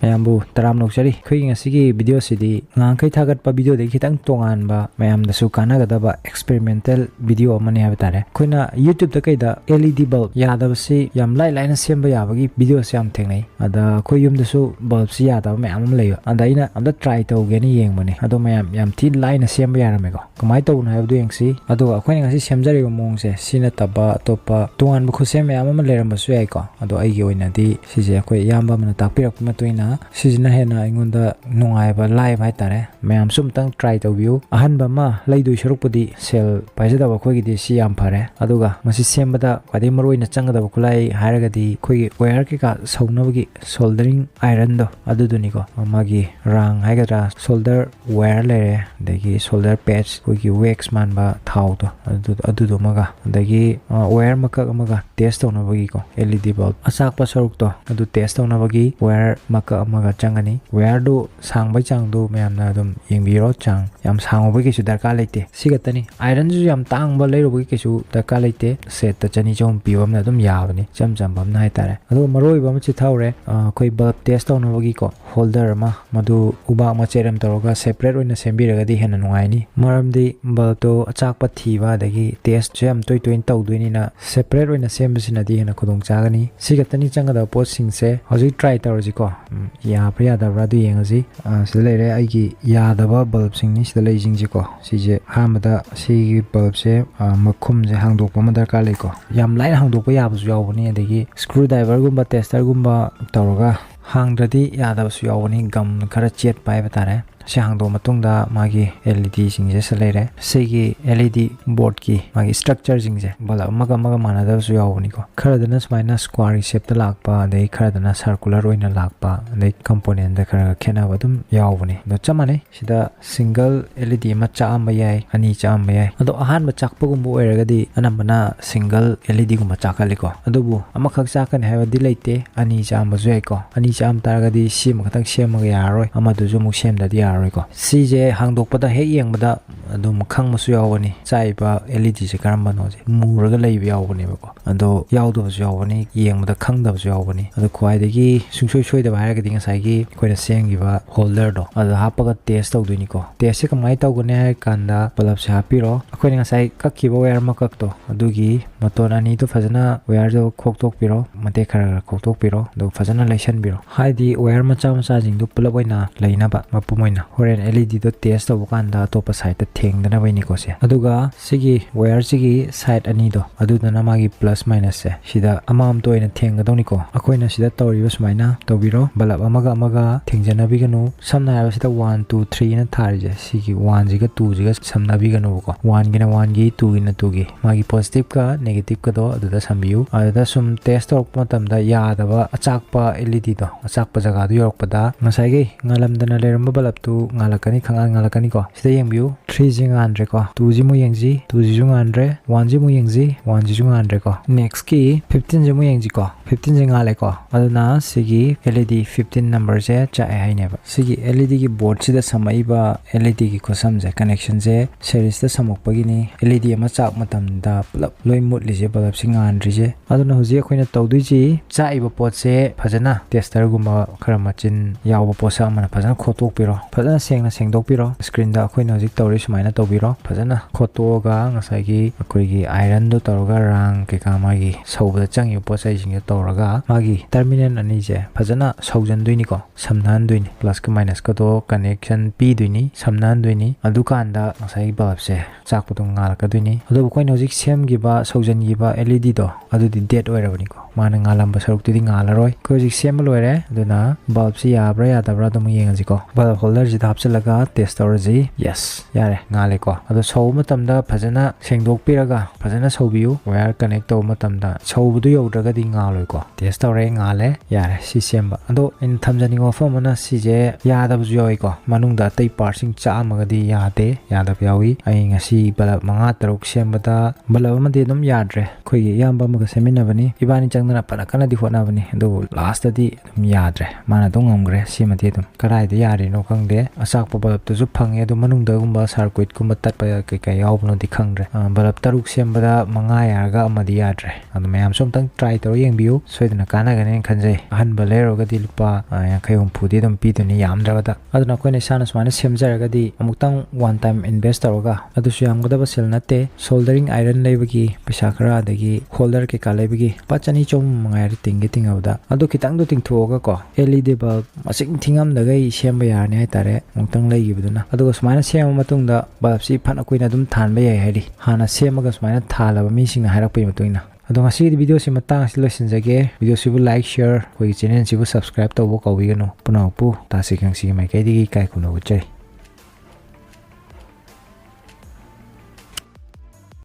mayambu taram nokchari khoi ngasigi video sidi ngang kai thagat pa video de khitang tongan ba mayam da su kana ga da ba experimental video amane ha batare khoina YouTube da kai da LED bulb ya da si yam lai lai na semba ya bagi video se am thengnai ada khoi yum da su bulb si ya da mayam am lei ada ina am da try to ge ni yeng mane ado mayam yam thi lai na semba ya rame ko kamai to na ha du yeng si ado khoi ngasi semjari ba mong se sina taba topa tongan bu khusem mayam am leram ba su ai ko ado ai ge oina di si je khoi yamba mana takpirak ma toina sijina hena ingonda nungai ba live hai tare mayam sum tang try to view ahan ba ma leidu shurupudi sel paisa da ba khoi gi di si yam phare aduga masi semba da kwadi maroi na changa da ba kulai hairaga di khoi wire ki ka sauna bagi soldering iron do adu du ni ko magi rang hai ga ra solder wire le degi solder patch khoi gi wax man ba thau to adu do maga degi wire maka maga test to na bagi ko LED bulb asak pa saruk to adu test to na bagi wire maka maga changani wire do sang bai chang do mayam na dum yengbiro chang yam sang bagi su darka leite sigatani iron ju yam tang ba leiro bagi su darka leite set ta chani jom piwam na dum yawani cham cham bam na tare adu maroi bam chi thaure khoi bulb test to na bagi ko holder ma madu uba ma cheram toroga separate oina sembiraga di hena nungai ni maram di bulb to achak pa thiwa dagi test jam toi toi tau duini na separate oina sembasina di hena khudong chagani sigatani changa da post sing se hoji try tawji ko ya priya da radu yengaji silere aigi ya da ba bulb sing ni silai jing ji ko sije hamada si bulb se makhum je hangdok pa madar ka lei ko yam lai hangdok pa ya bu yaw ni adagi screwdriver gumba tester gumba tawga hangdradi ya da su yaw ni gam khara chet pai batare Sihangdo matungda magi LED singje salere segi LED board ki magi structure singje bala maga manada su yawni ko kharadana smaina square shape ta lakpa dei kharadana circular oina lakpa dei component da khara khena badum yawni do chamane sida single LED ma cha am yai ani cha am yai ado ahan ma chakpa gumbu oiragadi anambana single LED gumba chakali ko adubu amakhak chakan haiwa di leite ani cha am bazui ko ani cha am taragadi sim khatang semaga yaroi amadu ju muk sem da di ko CJ hangdokpada he yengbada adum khang masu yawani chaiba LED se karamba no je muraga leibi yawani ko ado yawdo su yawani yengbada khangda su yawani ado khwai degi sungsoi soi da bahara gading sai gi koina sengi ba holder do ado hapaga test tawduni ko test se kamai tawgone kanda bulb se hapiro akoina sai kakkiba wire makak to adugi motor ani to fajana wire do khoktok piro mate khara khoktok piro do fajana lesson biro haidi wire macha jing du pulab oina leina ba mapumoina horen LED do test to kanda to pa side ta thengdana baini ko se aduga sigi wire sigi side ani do adudana magi plus minus se sida amam to ina thenggadoni ko akoina sida tawriba sumaina tawbiro balab amaga thengjana biganu samna ha sida 1 2 3 na tharije sigi 1 jiga 2 jiga samna biganu ko 1 gina 1 gi 2 gina 2 gi magi positive ka negative ka do aduda sambiu aduda sum test to matam da yadaba achakpa LED do achakpa jaga do yorokpada ngasai gi ngalamdana leramba balab tu ngalakani khanga ngalakani ko sida yengbiu 3 jing andre ko 2 ji mu yengji 2 ji jung andre 1 ji mu yengji 1 ji jung andre ko next ki 15 ji mu yengji ko 15 jing ale ko aduna sigi LED 15 number je cha ai ne ba sigi LED ki board sida samai ba LED ki khosam je connection je series ta samok pagi ni LED ma chak matam da pulap loi mut li je balap sing andre je aduna hoji khoina tawdui ji cha iba pot se phajana tester guma khara machin yaw posa mana phajana khotok piro phajana sengna sengdok piro screen da khoina hoji tawri sumaina tawbiro phajana khotoga ngasai gi akoi gi iron do tawga rang ke ka magi sauba changi posai jing tawraga magi terminal ani je phajana saujan duini ko samnan duini plus ka minus ka do connection pi duini samnan duini adukan da ngasai bulb se chak putung ngal ka duini adu khoina hoji sem gi ba saujan gi ba LED do adu di dead oirabani ko mana ngalam ba saruk ti ngalaroi ko hoji sem loire aduna bulb si yabra yadabra dum yengaji ko bulb holder ji hapchalaga test tawraji yes yare ngale ko adu sau matamda phajana sengdok piraga phajana saubiu wire connect taw matamda saubudu yaudraga di ngaloi ko test tawre ngale yare si semba ado in thamjani go famana si je yadab ju yoi ko manungda tei parsing cha amaga di yade yadab yawi ai ngasi balab manga taruk sembada balab ma de dum yadre khoi yamba maga semina bani ibani changna panakana di hona bani ado last di yadre mana dong ngamgre si mate dum karai de yare no khangde asak pa balab tu ju phange do manungda gumba sar circuit kumba tatpa kai yaubno di khangre balap taruk sembada manga yarga amadi yadre adu mayam som tang try taro yengbiu soidna kana ganen khanjai ahan balero ga di lupa yankai humphudi dum piduni yamdrabada aduna koine sana swana semjaraga di amuktang one time invest taroga adu su yamgada sel nate soldering iron leibagi paisa khara adagi holder ke kalebagi pachani chom mangai tingi tingauda adu kitang do tingthoga ko LED bulb masing thingam dagai semba yarne hai tare mungtang leigibuduna adu smaina sema matungda bulb si phana kuina dum thanba yai hari hana semaga smaina thalaba mi sing harakpai matuina adu ngasi video si matang si losinjage video si bu like share koi channel si bu subscribe to bo kawigano punapu tasi khangsi mai kai digi kai kuno uchai